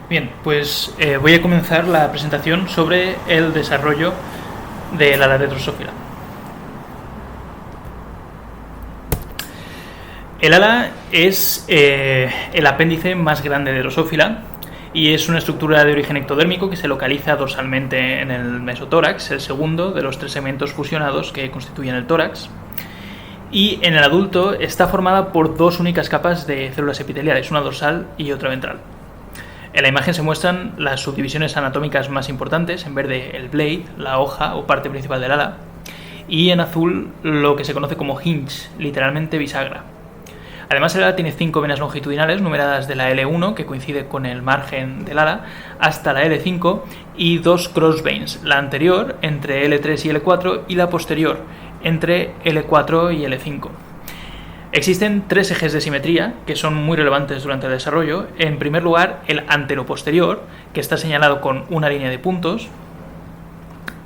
Bien, pues voy a comenzar la presentación sobre el desarrollo del ala de Drosophila. El ala es el apéndice más grande de Drosophila y es una estructura de origen ectodérmico que se localiza dorsalmente en el mesotórax, el segundo de los tres segmentos fusionados que constituyen el tórax. Y en el adulto está formada por dos únicas capas de células epiteliales, una dorsal y otra ventral. En la imagen se muestran las subdivisiones anatómicas más importantes, en verde el blade, la hoja o parte principal del ala, y en azul lo que se conoce como hinge, literalmente bisagra. Además el ala tiene 5 venas longitudinales numeradas de la L1, que coincide con el margen del ala, hasta la L5, y 2 crossveins, la anterior entre L3 y L4 y la posterior entre L4 y L5. Existen 3 ejes de simetría que son muy relevantes durante el desarrollo. En primer lugar, el anteroposterior, que está señalado con una línea de puntos.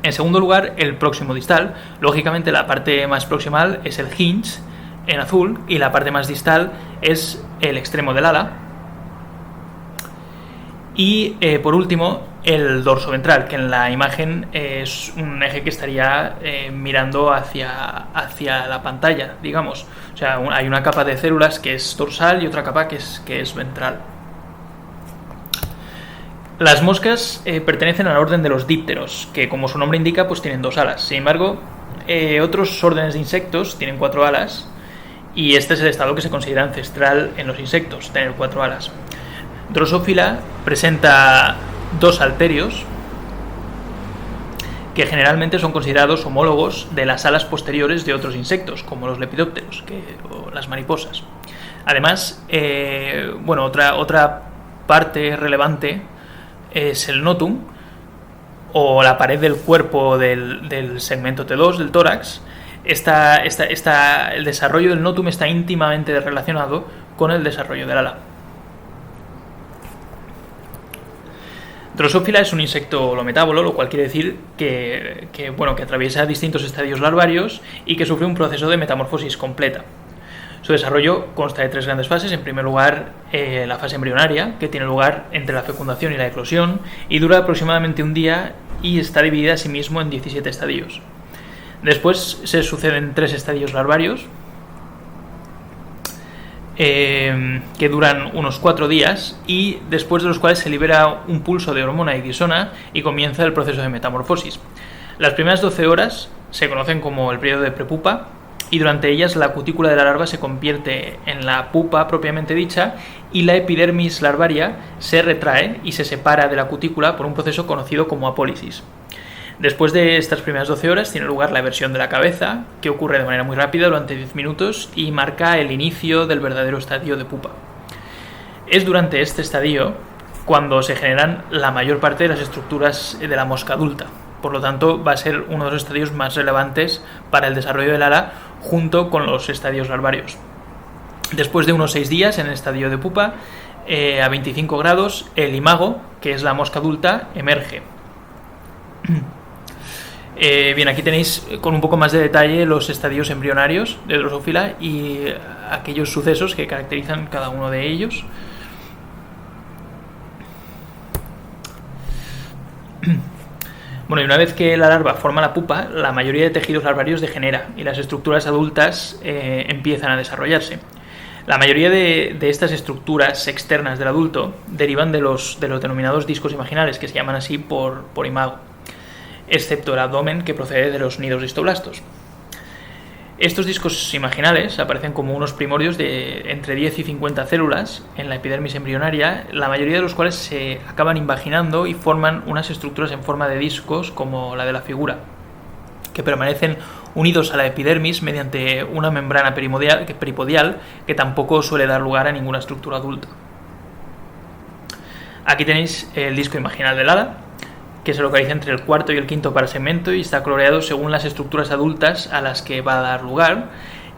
En segundo lugar, el próximo distal. Lógicamente, la parte más proximal es el hinge, en azul, y la parte más distal es el extremo del ala. Y por último, el dorso ventral, que en la imagen es un eje que estaría mirando hacia la pantalla, digamos. O sea, hay una capa de células que es dorsal y otra capa que es ventral. Las moscas pertenecen al orden de los dípteros, que como su nombre indica, pues tienen 2 alas. Sin embargo, otros órdenes de insectos tienen 4 alas, y este es el estado que se considera ancestral en los insectos, tener 4 alas. Drosophila presenta 2 halterios que generalmente son considerados homólogos de las alas posteriores de otros insectos, como los lepidópteros o las mariposas. Además, otra parte relevante es el notum, o la pared del cuerpo del segmento T2 del tórax. El desarrollo del notum está íntimamente relacionado con el desarrollo del ala. Drosophila es un insecto holometábolo, lo cual quiere decir que atraviesa distintos estadios larvarios y que sufre un proceso de metamorfosis completa. Su desarrollo consta de 3 grandes fases. En primer lugar, la fase embrionaria, que tiene lugar entre la fecundación y la eclosión y dura aproximadamente un día y está dividida asimismo en 17 estadios. Después se suceden 3 estadios larvarios que duran unos 4 días y después de los cuales se libera un pulso de hormona ixona y comienza el proceso de metamorfosis. Las primeras 12 horas se conocen como el periodo de prepupa y durante ellas la cutícula de la larva se convierte en la pupa propiamente dicha y la epidermis larvaria se retrae y se separa de la cutícula por un proceso conocido como apólisis. Después de estas primeras 12 horas tiene lugar la eversión de la cabeza, que ocurre de manera muy rápida durante 10 minutos y marca el inicio del verdadero estadio de pupa. Es durante este estadio cuando se generan la mayor parte de las estructuras de la mosca adulta. Por lo tanto, va a ser uno de los estadios más relevantes para el desarrollo del ala junto con los estadios larvarios. Después de unos 6 días en el estadio de pupa, a 25 grados, el imago, que es la mosca adulta, emerge. Bien, aquí tenéis con un poco más de detalle los estadios embrionarios de Drosophila y aquellos sucesos que caracterizan cada uno de ellos. Bueno, y una vez que la larva forma la pupa, la mayoría de tejidos larvarios degenera y las estructuras adultas empiezan a desarrollarse. La mayoría de estas estructuras externas del adulto derivan de los denominados discos imaginales, que se llaman así por imago, excepto el abdomen, que procede de los nidos de histoblastos. Estos discos imaginales aparecen como unos primordios de entre 10 y 50 células en la epidermis embrionaria, la mayoría de los cuales se acaban invaginando y forman unas estructuras en forma de discos como la de la figura, que permanecen unidos a la epidermis mediante una membrana peripodial que tampoco suele dar lugar a ninguna estructura adulta. Aquí tenéis el disco imaginal del ala, que se localiza entre el cuarto y el quinto parasegmento y está coloreado según las estructuras adultas a las que va a dar lugar.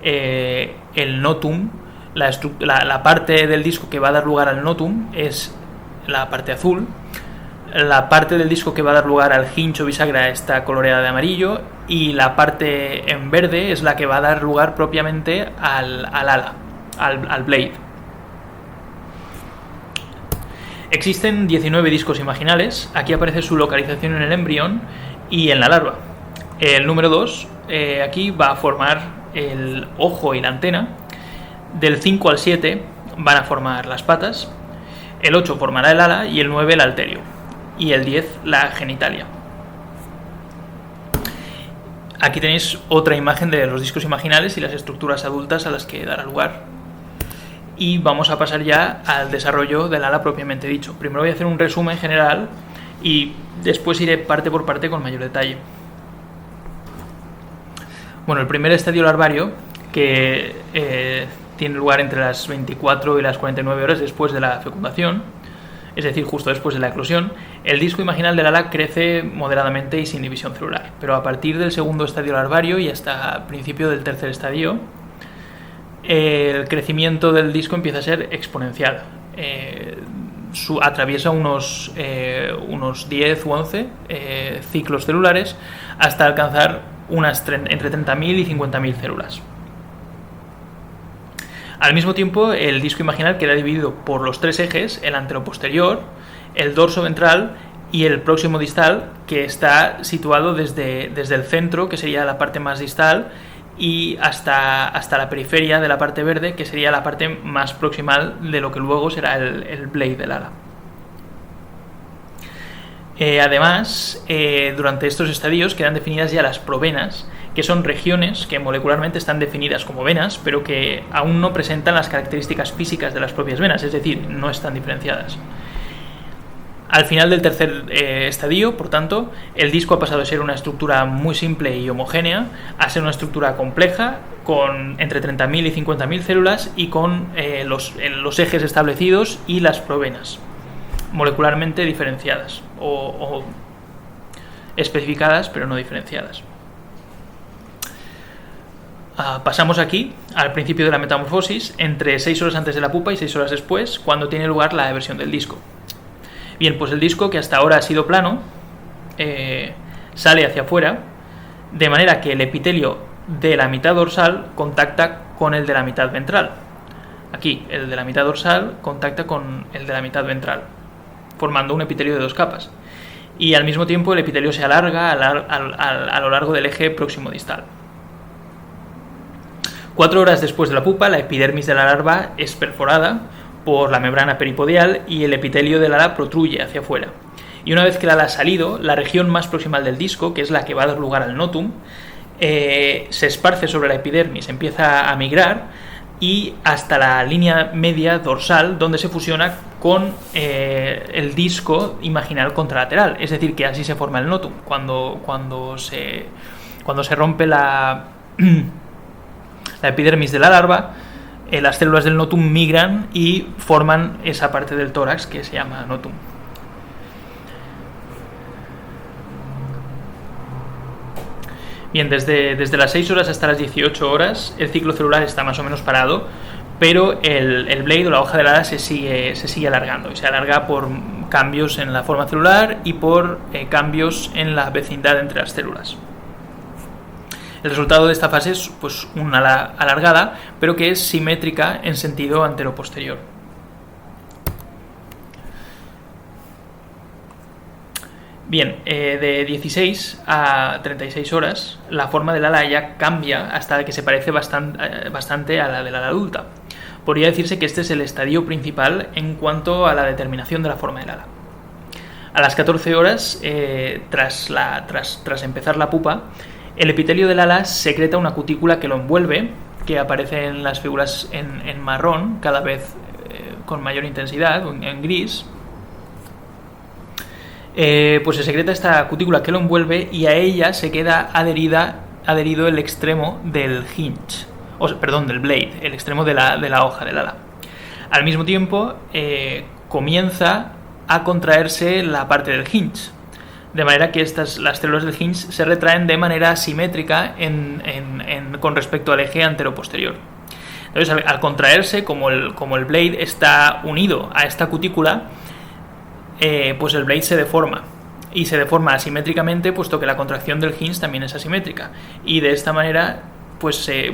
El notum, la parte del disco que va a dar lugar al notum es la parte azul. La parte del disco que va a dar lugar al hinge o bisagra está coloreada de amarillo y la parte en verde es la que va a dar lugar propiamente al ala, al blade. Existen 19 discos imaginales. Aquí aparece su localización en el embrión y en la larva. El número 2 aquí va a formar el ojo y la antena. Del 5 al 7 van a formar las patas. El 8 formará el ala y el 9 el halterio. Y el 10 la genitalia. Aquí tenéis otra imagen de los discos imaginales y las estructuras adultas a las que dará lugar. Y vamos a pasar ya al desarrollo del ala propiamente dicho. Primero voy a hacer un resumen general y después iré parte por parte con mayor detalle. Bueno, el primer estadio larvario, que tiene lugar entre las 24 y las 49 horas después de la fecundación, es decir, justo después de la eclosión, el disco imaginal del ala crece moderadamente y sin división celular. Pero a partir del segundo estadio larvario y hasta el principio del tercer estadio, el crecimiento del disco empieza a ser exponencial. Atraviesa unos 10 u 11 ciclos celulares hasta alcanzar entre 30.000 y 50.000 células. Al mismo tiempo, el disco imaginal queda dividido por los tres ejes, el anteroposterior, el dorso ventral y el próximo distal, que está situado desde el centro, que sería la parte más distal, y hasta la periferia de la parte verde, que sería la parte más proximal de lo que luego será el blade del ala. Además, durante estos estadios quedan definidas ya las provenas, que son regiones que molecularmente están definidas como venas, pero que aún no presentan las características físicas de las propias venas, es decir, no están diferenciadas. Al final del tercer estadio, por tanto, el disco ha pasado de ser una estructura muy simple y homogénea a ser una estructura compleja, con entre 30.000 y 50.000 células y con los ejes establecidos y las provenas, molecularmente diferenciadas o especificadas pero no diferenciadas. Pasamos aquí al principio de la metamorfosis, entre 6 horas antes de la pupa y 6 horas después, cuando tiene lugar la eversión del disco. Bien, pues el disco, que hasta ahora ha sido plano, sale hacia afuera, de manera que el epitelio de la mitad dorsal contacta con el de la mitad ventral. Aquí, el de la mitad dorsal contacta con el de la mitad ventral, formando un epitelio de 2 capas. Y al mismo tiempo el epitelio se alarga a lo largo del eje próximo distal. 4 horas después de la pupa, la epidermis de la larva es perforada por la membrana peripodial y el epitelio del ala protruye hacia afuera. Y una vez que el ala ha salido, la región más proximal del disco, que es la que va a dar lugar al notum, se esparce sobre la epidermis, empieza a migrar y hasta la línea media dorsal, donde se fusiona con el disco imaginal contralateral. Es decir, que así se forma el notum. Cuando se rompe la epidermis de la larva, las células del notum migran y forman esa parte del tórax que se llama notum. Bien, desde las 6 horas hasta las 18 horas el ciclo celular está más o menos parado, pero el blade o la hoja del ala se sigue alargando, y se alarga por cambios en la forma celular y por cambios en la vecindad entre las células. El resultado de esta fase es pues una ala alargada, pero que es simétrica en sentido anteroposterior. Bien, de 16 a 36 horas la forma del ala ya cambia hasta que se parece bastante a la del ala adulta. Podría decirse que este es el estadio principal en cuanto a la determinación de la forma del ala. A las 14 horas, tras empezar la pupa, el epitelio del ala secreta una cutícula que lo envuelve, que aparece en las figuras en marrón, cada vez con mayor intensidad, en gris. Pues se secreta esta cutícula que lo envuelve y a ella se queda adherido el extremo del hinge, del blade, el extremo de la hoja del ala. Al mismo tiempo comienza a contraerse la parte del hinge, de manera que las células del hinge se retraen de manera asimétrica con respecto al eje anteroposterior. Entonces, al contraerse, como el blade está unido a esta cutícula, pues el blade se deforma, y se deforma asimétricamente, puesto que la contracción del hinge también es asimétrica, y de esta manera se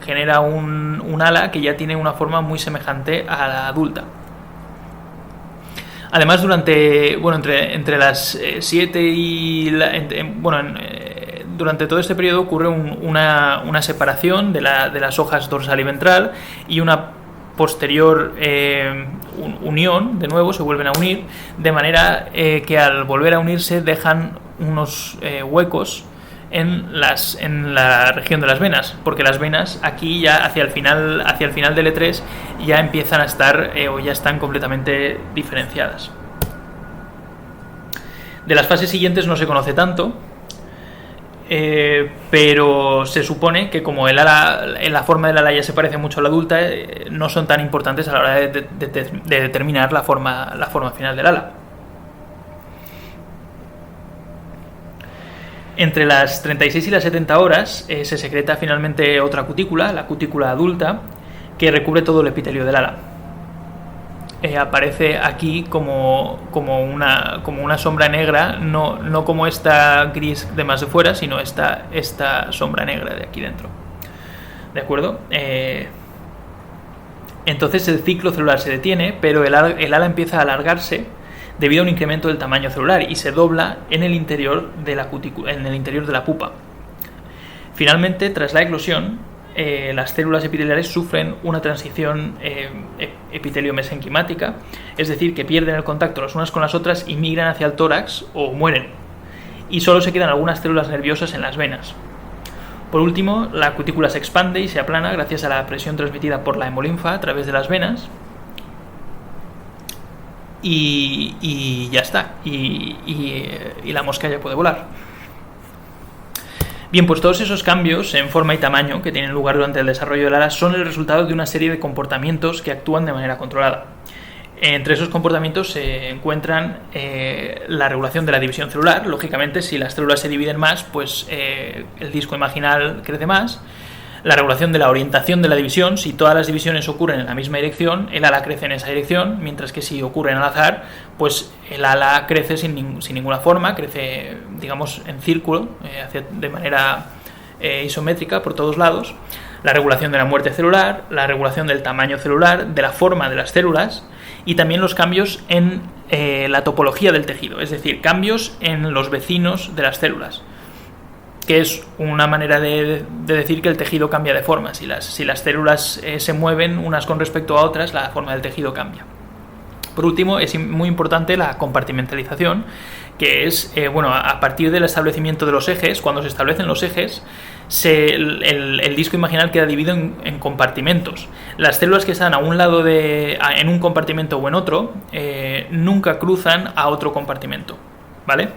genera un ala que ya tiene una forma muy semejante a la adulta. Además, entre las 7 y durante todo este periodo ocurre una separación de las hojas dorsal y ventral y una posterior unión, de nuevo se vuelven a unir, de manera que al volver a unirse dejan unos huecos en la región de las venas, porque las venas aquí ya hacia el final del E3 ya empiezan a estar o ya están completamente diferenciadas. De las fases siguientes no se conoce tanto, pero se supone que como la forma del ala ya se parece mucho a la adulta, no son tan importantes a la hora de determinar la forma final del ala. Entre las 36 y las 70 horas se secreta finalmente otra cutícula, la cutícula adulta, que recubre todo el epitelio del ala. Aparece aquí como una sombra negra, no como esta gris de más de fuera, sino esta sombra negra de aquí dentro. ¿De acuerdo? Entonces el ciclo celular se detiene, pero el ala empieza a alargarse debido a un incremento del tamaño celular y se dobla en el interior de la cutícula, en el interior de la pupa. Finalmente, tras la eclosión, las células epiteliales sufren una transición epitelio-mesenquimática, es decir, que pierden el contacto las unas con las otras y migran hacia el tórax o mueren, y solo se quedan algunas células nerviosas en las venas. Por último, la cutícula se expande y se aplana gracias a la presión transmitida por la hemolinfa a través de las venas, y ya está, y la mosca ya puede volar. Bien, pues todos esos cambios en forma y tamaño que tienen lugar durante el desarrollo del ala son el resultado de una serie de comportamientos que actúan de manera controlada. Entre esos comportamientos se encuentran la regulación de la división celular. Lógicamente, si las células se dividen más, pues el disco imaginal crece más. La regulación de la orientación de la división. Si todas las divisiones ocurren en la misma dirección, el ala crece en esa dirección, mientras que si ocurren al azar, pues el ala crece sin ninguna forma, crece, digamos, en círculo, de manera isométrica por todos lados. La regulación de la muerte celular, la regulación del tamaño celular, de la forma de las células y también los cambios en la topología del tejido, es decir, cambios en los vecinos de las células, que es una manera de decir que el tejido cambia de forma. Si las células se mueven unas con respecto a otras, la forma del tejido cambia. Por último, es muy importante la compartimentalización, que es, a partir del establecimiento de los ejes. Cuando se establecen los ejes, el disco imaginal queda dividido en compartimentos. Las células que están a un lado en un compartimento o en otro, nunca cruzan a otro compartimento, ¿vale?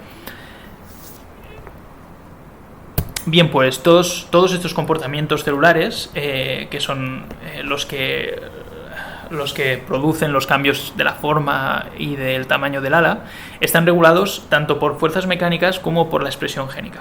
Bien, pues todos estos comportamientos celulares, que son los que producen los cambios de la forma y del tamaño del ala, están regulados tanto por fuerzas mecánicas como por la expresión génica.